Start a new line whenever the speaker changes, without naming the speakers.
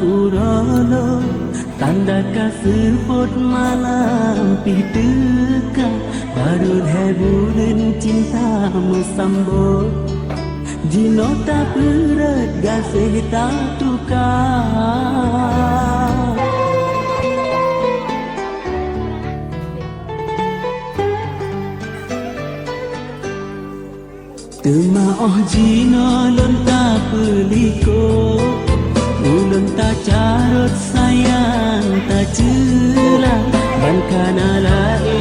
urolo tanda kasih pot malam pituka baru hebulan cinta mesambut jinota perat gasih tak tukar Temaoh jino lonta peliko Ulun ta carut sayang ta cela Ban kana lae